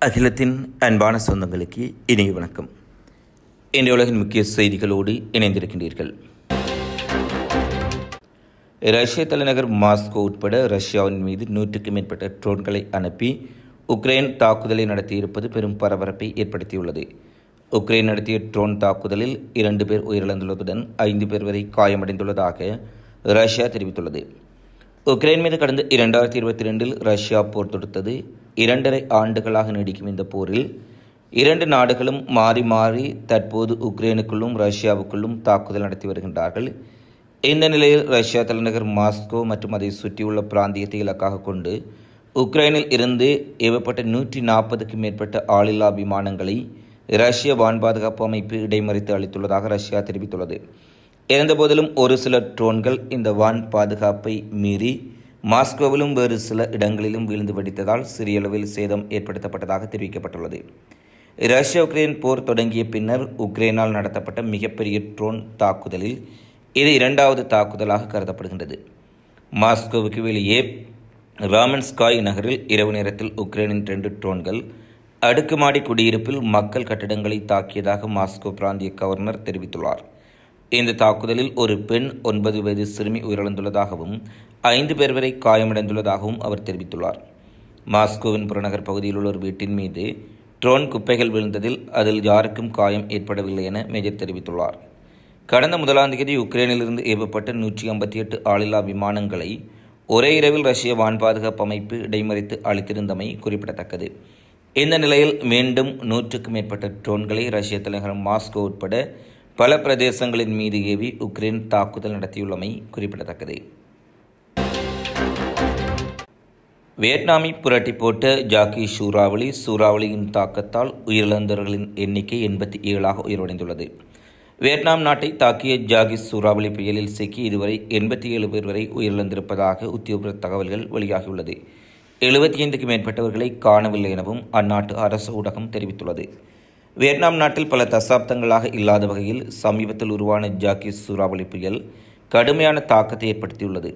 அகிலத்தின் அன்பான சொந்தங்களுக்கு இனிய வணக்கம். இன்றைய உலகின் முக்கிய செய்திகளோடு இணைந்திருக்கின்றீர்கள். ரஷ்ய தலைநகர் மாஸ்கோ உட்பட ரஷ்யாவின் மீது 100க்கும் மேற்பட்ட ட்ரோன்களை அனுப்பி உக்ரைன் தாக்குதலை நடத்தியிருப்பது பெரும் பரபரப்பை ஏற்படுத்தியுள்ளது. உக்ரைன் நடத்திய ட்ரோன் தாக்குதலில் 2 பேர் உயிரிழந்துள்ளதுடன் 5 பேர் வரை காயமடைந்துள்ளதாக ரஷ்யா தெரிவித்துள்ளது. உக்ரைன் மீது கடந்த 2022 ரஷ்யா போர் தொடுத்தது. 2.5 ஆண்டுகளாக நீடிக்கும் இந்த போரில் 2 நாடுகளும் மாறி மாறி தற்போது உக்ரைனுக்குள்ளும் ரஷ்யாவுக்குள்ளும் தாக்குதல் நடத்தி வருகின்றார்கள். இந்த நிலையில் ரஷ்யா தலைநகர் மாஸ்கோ மற்றும் அதை சுற்றியுள்ள பிராந்தியத்தை இலக்காக கொண்டு உக்ரைனில் இருந்து ஏவப்பட்ட 140க்கும் மேற்பட்ட ஆளில்லா விமானங்களை ரஷ்ய வான் பாதுகாப்பு அமைப்பு இடைமறித்து அளித்துள்ளதாக ரஷ்யா தெரிவித்துள்ளது. இருந்தபோதிலும் ஒரு சில ட்ரோன்கள் இந்த வான் பாதுகாப்பை மீறி மாஸ்கோவிலும் வேறு சில இடங்களிலும் வீழ்ந்து வெடித்ததால் சிறிய அளவில் சேதம் ஏற்படுத்தப்பட்டதாக தெரிவிக்கப்பட்டுள்ளது. ரஷ்யா உக்ரைன் போர் தொடங்கிய பின்னர் உக்ரைனால் நடத்தப்பட்ட மிகப்பெரிய ட்ரோன் தாக்குதலில் இது 2வது தாக்குதலாக கருதப்படுகின்றது. மாஸ்கோவுக்கு வெளியே ராமன்ஸ்காய் நகரில் இரவு நேரத்தில் உக்ரைனின் 2 ட்ரோன்கள் அடுக்குமாடி குடியிருப்பில் மக்கள் கட்டிடங்களை தாக்கியதாக மாஸ்கோ பிராந்திய கவர்னர் தெரிவித்துள்ளார். இந்த தாக்குதலில் ஒரு பெண் 9 வயது சிறுமி உயிரிழந்துள்ளதாகவும் 5 பேர் வரை காயமடைந்துள்ளதாகவும் அவர் தெரிவித்துள்ளார். மாஸ்கோவின் புறநகர் பகுதியில் உள்ள ஒரு வீட்டின் மீது ட்ரோன் குப்பைகள் விழுந்ததில் அதில் யாருக்கும் காயம் ஏற்படவில்லை என மேஜர் தெரிவித்துள்ளார். கடந்த 1ஆம் தேதி உக்ரைனிலிருந்து ஏவப்பட்ட 158 ஆளில்லா விமானங்களை ஒரே இரவில் ரஷ்ய வான் பாதுகாப்பு அமைப்பு இடைமறித்து அளித்திருந்தமை குறிப்பிடத்தக்கது. இந்த நிலையில் மீண்டும் 100க்கும் மேற்பட்ட ட்ரோன்களை ரஷ்ய தலைநகர் மாஸ்கோ உட்பட பல பிரதேசங்களின் மீது ஏவி உக்ரைன் தாக்குதல் நடத்தியுள்ளமை குறிப்பிடத்தக்கது. வியட்நாமை புரட்டி போட்ட ஜாக்கி சூறாவளியின் தாக்கத்தால் உயிரிழந்தவர்களின் எண்ணிக்கை 87ஆக உயர்வடைந்துள்ளது. வியட்நாம் நாட்டை தாக்கிய ஜாகி சூறாவளி புயலில் சிக்கி இதுவரை 87 பேர் வரை உயிரிழந்திருப்பதாக உத்தியோகபூர்வ தகவல்கள் வெளியாகியுள்ளது. 75க்கும் மேற்பட்டவர்களை காணவில்லை எனவும் அந்நாட்டு அரசு ஊடகம் தெரிவித்துள்ளது. வியட்நாம் நாட்டில் பல தசாப்தங்களாக இல்லாத வகையில் சமீபத்தில் உருவான ஜாக்கி சூறாவளி புயல் கடுமையான தாக்கத்தை ஏற்படுத்தியுள்ளது.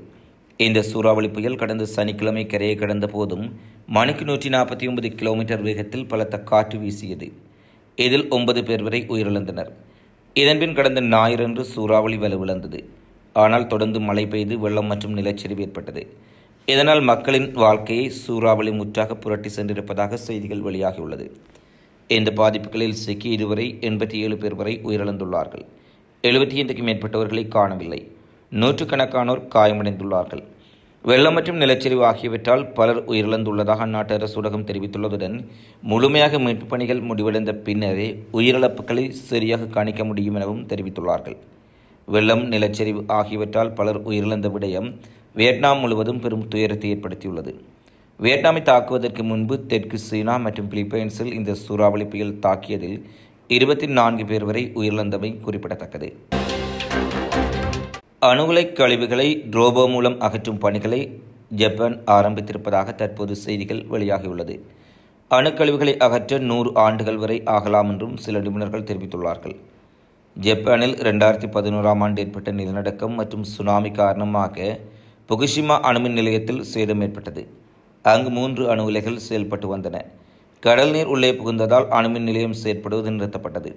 இந்த சூறாவளி புயல் கடந்த சனிக்கிழமை கரையை கடந்த போதும் மணிக்கு 149 கிலோமீட்டர் வேகத்தில் பலத்த காற்று வீசியது. இதில் 9 பேர் வரை உயிரிழந்தனர். இதன்பின் கடந்த ஞாயிறன்று சூறாவளி வலுவிழந்தது. ஆனால் தொடர்ந்து மழை பெய்து வெள்ளம் மற்றும் நிலச்சரிவு ஏற்பட்டது. இதனால் மக்களின் வாழ்க்கையை சூறாவளி முற்றாக புரட்டி சென்றிருப்பதாக செய்திகள் வெளியாகியுள்ளது. இந்த பாதிப்புகளில் சிக்கி இதுவரை 87 பேர் வரை உயிரிழந்துள்ளார்கள். 75க்கும் மேற்பட்டவர்களை காணவில்லை. நூற்றுக்கணக்கானோர் காயமடைந்துள்ளார்கள். வெள்ளம் மற்றும் நிலச்சரிவு ஆகியவற்றால் பலர் உயிரிழந்துள்ளதாக அந்நாட்டு அரசு ஊடகம் தெரிவித்துள்ளதுடன் முழுமையாக மீட்புப் பணிகள் முடிவடைந்த பின்னரே உயிரிழப்புகளை சரியாக கணிக்க முடியும் எனவும் தெரிவித்துள்ளார்கள். வெள்ளம், நிலச்சரிவு ஆகியவற்றால் பலர் உயிரிழந்த விடயம் வியட்நாம் முழுவதும் பெரும் துயரத்தை ஏற்படுத்தியுள்ளது. வியட்நாமை தாக்குவதற்கு முன்பு தெற்கு சீனா மற்றும் பிலிப்பைன்ஸில் இந்த சூறாவளி புயல் தாக்கியதில் 24 பேர் வரை உயிரிழந்தமை குறிப்பிடத்தக்கது. அணுஉலை கழிவுகளை ரோபோ மூலம் அகற்றும் பணிகளை ஜப்பான் ஆரம்பித்திருப்பதாக தற்போது செய்திகள் வெளியாகியுள்ளது. அணுக்கழிவுகளை அகற்ற 100 ஆண்டுகள் வரை ஆகலாம் என்றும் சில நிபுணர்கள் தெரிவித்துள்ளார்கள். ஜப்பானில் 2011ஆம் ஆண்டு ஏற்பட்ட நிலநடுக்கம் மற்றும் சுனாமி காரணமாக புகுஷிமா அணுமின் நிலையத்தில் சேதம் ஏற்பட்டது. அங்கு 3 அணு உலைகள் செயல்பட்டு வந்தன. கடல் நீர் உள்ளே புகுந்ததால் அணுமின் நிலையம் செயற்படுவது நிறுத்தப்பட்டது.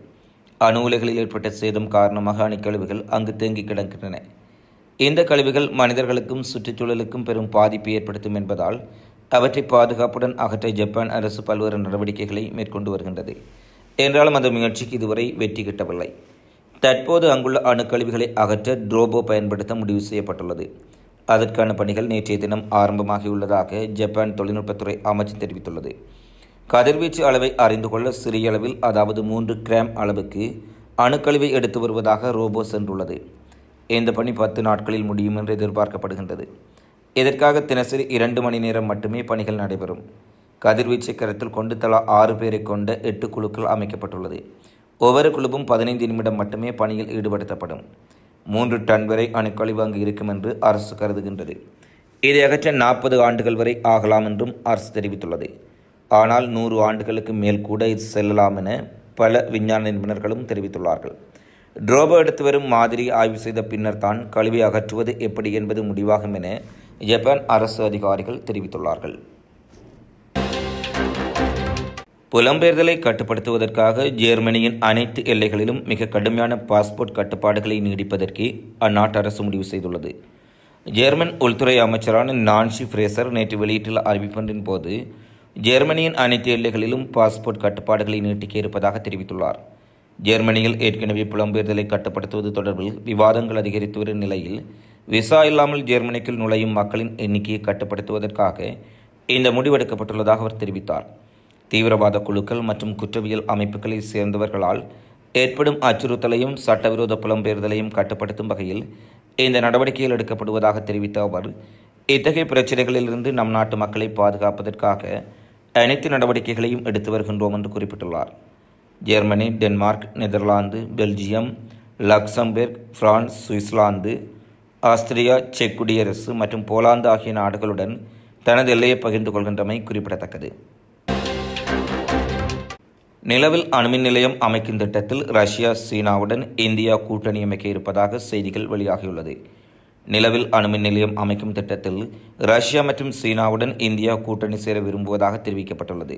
அணு உலைகளில் ஏற்பட்ட சேதம் காரணமாக அணுக்கழிவுகள் அங்கு தேங்கி கிடக்கின்றன. இந்த கழிவுகள் மனிதர்களுக்கும் சுற்றுச்சூழலுக்கும் பெரும் பாதிப்பை ஏற்படுத்தும் என்பதால் அவற்றை பாதுகாப்புடன் அகற்ற ஜப்பான் அரசு பல்வேறு நடவடிக்கைகளை மேற்கொண்டு வருகின்றது. என்றாலும் அந்த முயற்சிக்கு இதுவரை வெற்றி கிட்டவில்லை. தற்போது அங்குள்ள அணுக்கழிவுகளை அகற்ற ரோபோ பயன்படுத்த முடிவு செய்யப்பட்டுள்ளது. அதற்கான பணிகள் நேற்றைய தினம் ஆரம்பமாகியுள்ளதாக ஜப்பான் தொழில்நுட்பத்துறை அமைச்சு தெரிவித்துள்ளது. கதிர்வீச்சு அளவை அறிந்து கொள்ள சிறிய அளவில், அதாவது 3 கிராம் அளவுக்கு அணுக்கழிவை எடுத்து வருவதாக ரோபோ சென்றுள்ளது. இந்த பணி 10 நாட்களில் முடியும் என்று எதிர்பார்க்கப்படுகின்றது. இதற்காக தினசரி 2 மணி நேரம் மட்டுமே பணிகள் நடைபெறும். கதிர்வீச்சை கருத்தில் கொண்டு தலா 6 பேரை கொண்ட 8 குழுக்கள் அமைக்கப்பட்டுள்ளது. ஒவ்வொரு குழுவும் 15 நிமிடம் மட்டுமே பணியில் ஈடுபடுத்தப்படும். 3 டன் வரை அணுக்கழிவு அங்கு இருக்கும் என்று அரசு கருதுகின்றது. இதை அகற்ற 40 ஆண்டுகள் வரை ஆகலாம் என்றும் அரசு தெரிவித்துள்ளது. ஆனால் 100 ஆண்டுகளுக்கு மேல் கூட இது செல்லலாம் என பல விஞ்ஞான நிபுணர்களும் தெரிவித்துள்ளார்கள். ரோபோ எடுத்து வரும் மாதிரி ஆய்வு செய்த பின்னர் தான் கழிவை அகற்றுவது எப்படி என்பது முடிவாகும் என ஜப்பான் அரசு அதிகாரிகள் தெரிவித்துள்ளார்கள். புலம்பெயர்தலை கட்டுப்படுத்துவதற்காக ஜெர்மனியின் அனைத்து எல்லைகளிலும் மிக கடுமையான பாஸ்போர்ட் கட்டுப்பாடுகளை நீடிப்பதற்கு அந்நாட்டு அரசு முடிவு செய்துள்ளது. ஜெர்மன் உள்துறை அமைச்சரான நான்சி ஃப்ரேசர் நேற்று வெளியிட்டுள்ள அறிவிப்பொன்றின் போது ஜெர்மனியின் அனைத்து எல்லைகளிலும் பாஸ்போர்ட் கட்டுப்பாடுகளை நீட்டிக்க இருப்பதாக தெரிவித்துள்ளார். ஜெர்மனியில் ஏற்கனவே புலம்பெயர்தலை கட்டுப்படுத்துவது தொடர்பில் விவாதங்கள் அதிகரித்து வரும் நிலையில் விசா இல்லாமல் ஜெர்மனிக்குள் நுழையும் மக்களின் எண்ணிக்கையை கட்டுப்படுத்துவதற்காக இந்த முடிவெடுக்கப்பட்டுள்ளதாக அவர் தெரிவித்தார். தீவிரவாத குழுக்கள் மற்றும் குற்றவியல் அமைப்புகளை சேர்ந்தவர்களால் ஏற்படும் அச்சுறுத்தலையும் சட்டவிரோத புலம்பெயர்தலையும் கட்டுப்படுத்தும் வகையில் இந்த நடவடிக்கைகள் எடுக்கப்படுவதாக தெரிவித்த அவர், இத்தகைய பிரச்சினைகளிலிருந்து நம் நாட்டு மக்களை பாதுகாப்பதற்காக அனைத்து நடவடிக்கைகளையும் எடுத்து வருகின்றோம் என்று குறிப்பிட்டுள்ளார். Germany, Denmark, Netherlands, Belgium, Luxembourg, France, Switzerland, Austria, check குடியரசு மற்றும் போலாந்து ஆகிய நாடுகளுடன் தனது எல்லையை பகிர்ந்து கொள்கின்றமை குறிப்பிடத்தக்கது. நிலவில் அணுமின் நிலையம் அமைக்கும் திட்டத்தில் ரஷ்யா, சீனாவுடன் இந்தியா கூட்டணி அமைக்க இருப்பதாக செய்திகள் வெளியாகியுள்ளது. நிலவில் அணுமின் நிலையம் அமைக்கும் திட்டத்தில் ரஷ்யா மற்றும் சீனாவுடன் இந்தியா கூட்டணி சேர விரும்புவதாக தெரிவிக்கப்பட்டுள்ளது.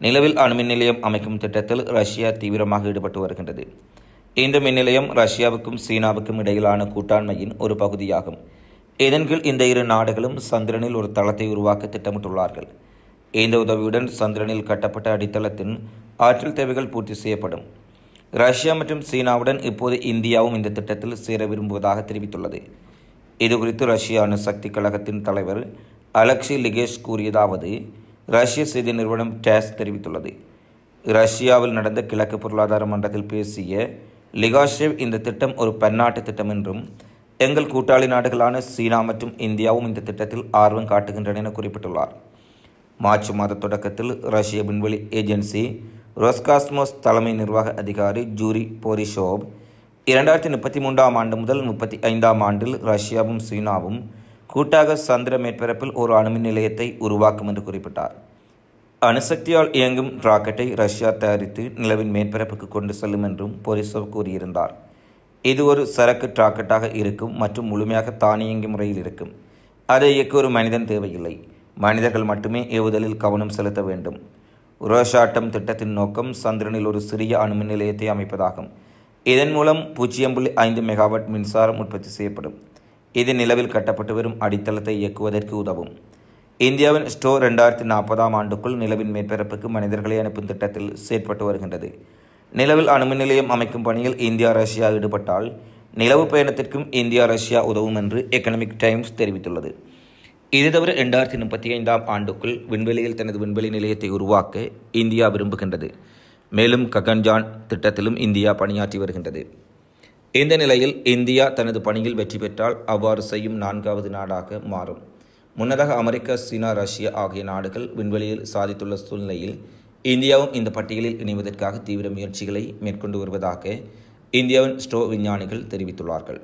நிலவில் அணுமின் நிலையம் அமைக்கும் திட்டத்தில் ரஷ்யா தீவிரமாக ஈடுபட்டு வருகின்றது. இந்த மின் நிலையம் ரஷ்யாவுக்கும் சீனாவுக்கும் இடையிலான கூட்டாண்மையின் ஒரு பகுதியாகும். இதன் கீழ் இந்த இரு நாடுகளும் சந்திரனில் ஒரு தளத்தை உருவாக்க திட்டமிட்டுள்ளார்கள். இந்த உதவியுடன் சந்திரனில் கட்டப்பட்ட அடித்தளத்தின் ஆற்றல் தேவைகள் பூர்த்தி செய்யப்படும். ரஷ்யா மற்றும் சீனாவுடன் இப்போது இந்தியாவும் இந்த திட்டத்தில் சேர விரும்புவதாக தெரிவித்துள்ளது. இதுகுறித்து ரஷ்ய அணுசக்தி கழகத்தின் தலைவர் அலெக்சி லிகேஷ் கூறியதாவது, ரஷ்ய செய்தி நிறுவனம் டாஸ் தெரிவித்துள்ளது. ரஷ்யாவில் நடந்த கிழக்கு பொருளாதார மன்றத்தில் பேசிய லிகாஷேவ், இந்த திட்டம் ஒரு பன்னாட்டு திட்டம் என்றும் எங்கள் கூட்டாளி நாடுகளான சீனா மற்றும் இந்தியாவும் இந்த திட்டத்தில் ஆர்வம் காட்டுகின்றன என குறிப்பிட்டுள்ளார். மார்ச் மாத தொடக்கத்தில் ரஷ்ய விண்வெளி ஏஜென்சி ரோஸ்காஸ்மோஸ் தலைமை நிர்வாக அதிகாரி ஜூரி போரிஷோவ் 2033ஆம் ஆண்டு முதல் 35ஆம் ஆண்டில் ரஷ்யாவும் சீனாவும் கூட்டாக சந்திர மேற்பரப்பில் ஒரு அணுமின் நிலையத்தை உருவாக்கும் என்று குறிப்பிட்டார். அணுசக்தியால் இயங்கும் ராக்கெட்டை ரஷ்யா தயாரித்து நிலவின் மேற்பரப்புக்கு கொண்டு செல்லும் என்றும் போரிசோவ் கூறியிருந்தார். இது ஒரு சரக்கு ராக்கெட்டாக இருக்கும் மற்றும் முழுமையாக தானியங்கி முறையில் இருக்கும். அதை இயக்க ஒரு மனிதன் தேவையில்லை. மனிதர்கள் மட்டுமே ஏவுதலில் கவனம் செலுத்த வேண்டும். ரோஷாட்டம் திட்டத்தின் நோக்கம் சந்திரனில் ஒரு சிறிய அணுமின் நிலையத்தை அமைப்பதாகும். இதன் மூலம் 0.5 மெகாவாட் மின்சாரம் உற்பத்தி செய்யப்படும். இது நிலவில் கட்டப்பட்டு வரும் அடித்தளத்தை இயக்குவதற்கு உதவும். இந்தியாவின் ஸ்டோ 2040ஆம் ஆண்டுக்குள் நிலவின் மேற்பரப்புக்கு மனிதர்களை அனுப்பும் திட்டத்தில் செயற்பட்டு வருகின்றது. நிலவில் அணுமின் நிலையம் அமைக்கும் பணியில் இந்தியா, ரஷ்யா ஈடுபட்டால் நிலவு பயணத்திற்கும் இந்தியா, ரஷ்யா உதவும் என்று எக்கனாமிக் டைம்ஸ் தெரிவித்துள்ளது. இது தவிர 2035ஆம் ஆண்டுக்குள் விண்வெளியில் தனது விண்வெளி நிலையத்தை உருவாக்க இந்தியா விரும்புகின்றது. மேலும் ககன்யான் திட்டத்திலும் இந்தியா பணியாற்றி வருகின்றது. இந்த நிலையில் இந்தியா தனது பணியில் வெற்றி பெற்றால் அவ்வாறு செய்யும் 4வது நாடாக மாறும். முன்னதாக அமெரிக்கா, சீனா, ரஷ்யா ஆகிய நாடுகள் விண்வெளியில் சாதித்துள்ள சூழ்நிலையில் இந்தியாவும் இந்த பட்டியலில் இணைவதற்காக தீவிர முயற்சிகளை மேற்கொண்டு வருவதாக இந்தியாவின் ஸ்டோ விஞ்ஞானிகள் தெரிவித்துள்ளார்கள்.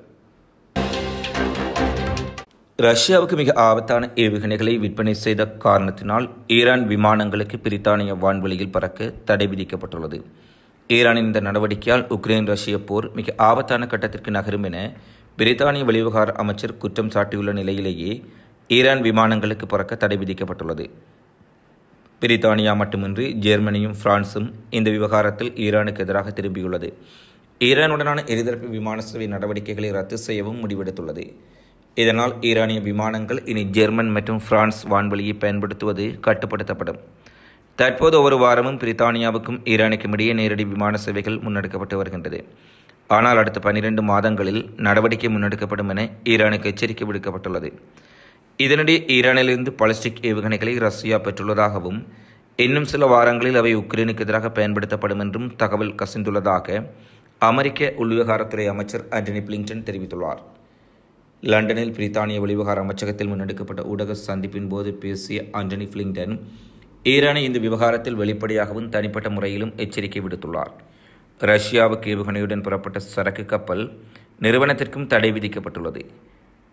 ரஷ்யாவுக்கு மிக ஆபத்தான ஏவுகணைகளை விற்பனை செய்த காரணத்தினால் ஈரான் விமானங்களுக்கு பிரித்தானிய வான்வெளியில் பறக்க தடை விதிக்கப்பட்டுள்ளது. ஈரானின் இந்த நடவடிக்கையால் உக்ரைன் ரஷ்ய போர் மிக ஆபத்தான கட்டத்திற்கு நகரும் என பிரித்தானிய வெளிவிவகார அமைச்சர் குற்றம் சாட்டியுள்ள நிலையிலேயே ஈரான் விமானங்களுக்கு பறக்க தடை விதிக்கப்பட்டுள்ளது. பிரித்தானியா மட்டுமின்றி ஜெர்மனியும் பிரான்சும் இந்த விவகாரத்தில் ஈரானுக்கு எதிராக திரும்பியுள்ளது. ஈரானுடனான இருதரப்பு விமான சேவை நடவடிக்கைகளை ரத்து செய்யவும் முடிவெடுத்துள்ளது. இதனால் ஈரானிய விமானங்கள் இனி ஜெர்மன் மற்றும் பிரான்ஸ் வான்வெளியை பயன்படுத்துவது கட்டுப்படுத்தப்படும். தற்போது ஒவ்வொரு வாரமும் பிரித்தானியாவுக்கும் ஈரானுக்கும் இடையே நேரடி விமான சேவைகள் முன்னெடுக்கப்பட்டு வருகின்றது. ஆனால் அடுத்த 12 மாதங்களில் நடவடிக்கை முன்னெடுக்கப்படும் என ஈரானுக்கு எச்சரிக்கை விடுக்கப்பட்டுள்ளது. இதனிடையே ஈரானிலிருந்து பாலிஸ்டிக் ஏவுகணைகளை ரஷ்யா பெற்றுள்ளதாகவும் இன்னும் சில வாரங்களில் அவை உக்ரைனுக்கு எதிராக பயன்படுத்தப்படும் என்றும் தகவல் கசிந்துள்ளதாக அமெரிக்க உள்விவகாரத்துறை அமைச்சர் ஆண்டனி பிளிங்டன் தெரிவித்துள்ளார். லண்டனில் பிரித்தானிய வெளிவிவகார அமைச்சகத்தில் முன்னெடுக்கப்பட்ட ஊடக சந்திப்பின் போது பேசிய ஆண்டனி பிளிங்டன் ஈரானை இந்த விவகாரத்தில் வெளிப்படையாகவும் தனிப்பட்ட முறையிலும் எச்சரிக்கை விடுத்துள்ளார். ரஷ்யாவுக்கு ஏவுகணையுடன் புறப்பட்ட சரக்கு கப்பல் நிறுவனத்திற்கும் தடை விதிக்கப்பட்டுள்ளது.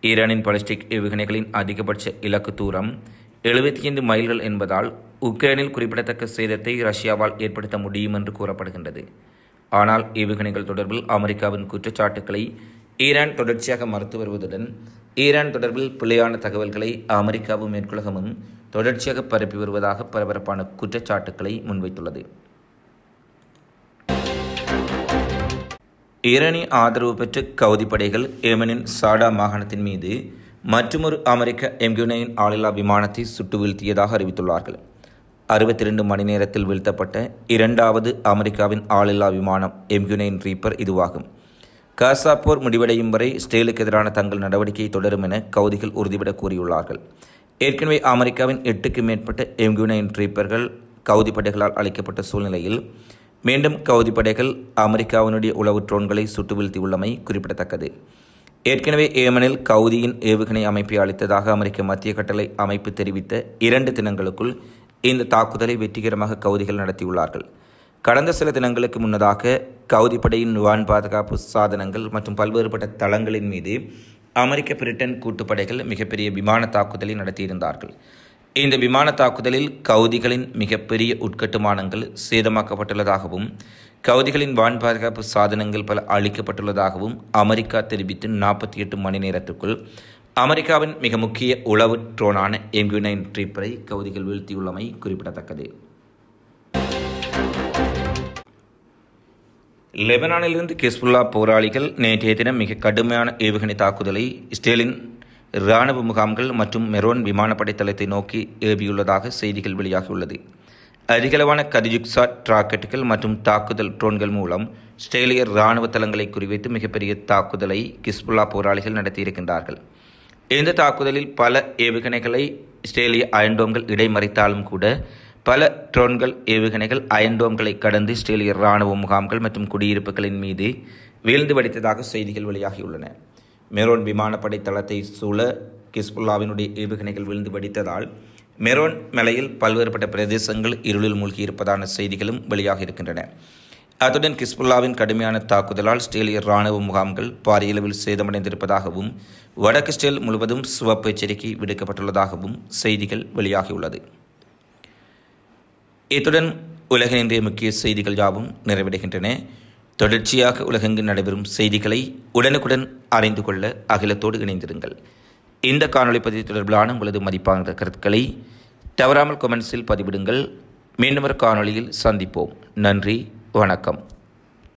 ஈரானின் பாலிஸ்டிக் ஏவுகணைகளின் அதிகபட்ச இலக்கு தூரம் 75 மைல்கள் என்பதால் உக்ரைனில் குறிப்பிடத்தக்க சேதத்தை ரஷ்யாவால் ஏற்படுத்த முடியும் என்று கூறப்படுகின்றது. ஆனால் ஏவுகணைகள் தொடர்பில் அமெரிக்காவின் குற்றச்சாட்டுக்களை ஈரான் தொடர்ச்சியாக மறுத்து வருவதுடன் ஈரான் தொடர்பில் பிழையான தகவல்களை அமெரிக்காவும் மேற்குலகமும் தொடர்ச்சியாக பரப்பி வருவதாக பரபரப்பான குற்றச்சாட்டுக்களை முன்வைத்துள்ளது. ஈரானிய ஆதரவு பெற்ற கவுதி படைகள் ஏமனின் சாடா மாகாணத்தின் மீது மற்றொரு அமெரிக்க MQ-9 ஆளில்லா விமானத்தை சுட்டு வீழ்த்தியதாக அறிவித்துள்ளார்கள். 62 மணி நேரத்தில் வீழ்த்தப்பட்ட இரண்டாவது அமெரிக்காவின் ஆளில்லா விமானம் MQ-9 ரீப்பர் இதுவாகும். காசா போர் முடிவடையும் வரை இஸ்ரேலுக்கு எதிரான தங்கள் நடவடிக்கையை தொடரும் என கவுதிகள் உறுதிபட கூறியுள்ளார்கள். ஏற்கனவே அமெரிக்காவின் 8க்கும் மேற்பட்ட MQ-9 ரீப்பர்கள் கவுதி படைகளால் அளிக்கப்பட்ட சூழ்நிலையில் மீண்டும் கவுதி படைகள் அமெரிக்காவினுடைய உளவு ட்ரோன்களை சுட்டு வீழ்த்தியுள்ளமை குறிப்பிடத்தக்கது. ஏற்கனவே ஏமனில் கவுதியின் ஏவுகணை அமைப்பை அளித்ததாக அமெரிக்க மத்திய கட்டளை அமைப்பு தெரிவித்த 2 தினங்களுக்குள் இந்த தாக்குதலை வெற்றிகரமாக கவுதிகள் நடத்தியுள்ளார்கள். கடந்த சில தினங்களுக்கு முன்னதாக கவுதி படையின் வான் பாதுகாப்பு சாதனங்கள் மற்றும் பல்வேறுபட்ட தளங்களின் மீது அமெரிக்க பிரிட்டன் கூட்டுப்படைகள் மிகப்பெரிய விமான தாக்குதலை நடத்தியிருந்தார்கள். இந்த விமான தாக்குதலில் கவுதிகளின் மிகப்பெரிய உட்கட்டுமானங்கள் சேதமாக்கப்பட்டுள்ளதாகவும் கவுதிகளின் வான் பாதுகாப்பு சாதனங்கள் பல அளிக்கப்பட்டுள்ளதாகவும் அமெரிக்கா தெரிவித்து 48 மணி நேரத்துக்குள் அமெரிக்காவின் மிக முக்கிய உளவு ட்ரோனான MQ-9 ரீப்பரை கவுதிகள் வீழ்த்தியுள்ளமை குறிப்பிடத்தக்கது. லெபனானிலிருந்து ஹிஸ்புல்லா போராளிகள் நேற்றைய தினம் மிக கடுமையான ஏவுகணை தாக்குதலை இஸ்ரேலின் இராணுவ முகாம்கள் மற்றும் மெரோன் விமானப்படை தளத்தை நோக்கி ஏவியுள்ளதாக செய்திகள் வெளியாகியுள்ளது. அதிகளவான கதிஜுக்சாட் ராக்கெட்டுகள் மற்றும் தாக்குதல் ட்ரோன்கள் மூலம் இஸ்ரேலிய இராணுவ தளங்களை குறிவைத்து மிகப்பெரிய தாக்குதலை ஹிஸ்புல்லா போராளிகள் நடத்தியிருக்கின்றார்கள். இந்த தாக்குதலில் பல ஏவுகணைகளை இஸ்ரேலிய அயன்டோம்கள் இடைமறித்தாலும் கூட பல ட்ரோன்கள் ஏவுகணைகள் அயன்டோம்களை கடந்து இஸ்ரேலிய இராணுவ முகாம்கள் மற்றும் குடியிருப்புகளின் மீது வீழ்ந்து வடித்ததாக செய்திகள் வெளியாகியுள்ளன. மெரோன் விமானப்படை தளத்தை சூழ ஹிஸ்புல்லாவினுடைய ஏவுகணைகள் விழுந்து வெடித்ததால் மெரோன் மலையில் பல்வேறுபட்ட பிரதேசங்கள் இருளில் மூழ்கியிருப்பதான செய்திகளும் வெளியாக இருக்கின்றன. அத்துடன் ஹிஸ்புல்லாவின் கடுமையான தாக்குதலால் இஸ்ரேலிய இராணுவ முகாம்கள் பாரியளவில் சேதமடைந்திருப்பதாகவும் வடக்கு இஸ்ரேல் முழுவதும் சிவப்பு எச்சரிக்கை விடுக்கப்பட்டுள்ளதாகவும் செய்திகள் வெளியாகியுள்ளது. இத்துடன் உலகின் இன்றைய முக்கிய செய்திகள் யாவும் நிறைவடைகின்றன. தொடர்ச்சியாக உலகெங்கு நடைபெறும் செய்திகளை உடனுக்குடன் அறிந்து கொள்ள அகிலத்தோடு இணைந்திருங்கள். இந்த காணொளி பதிவு தொடர்பிலான உங்களது மதிப்பான கருத்துக்களை தவறாமல் கமெண்ட்ஸில் பதிவிடுங்கள். மீண்டும் ஒரு காணொளியில் சந்திப்போம். நன்றி, வணக்கம்.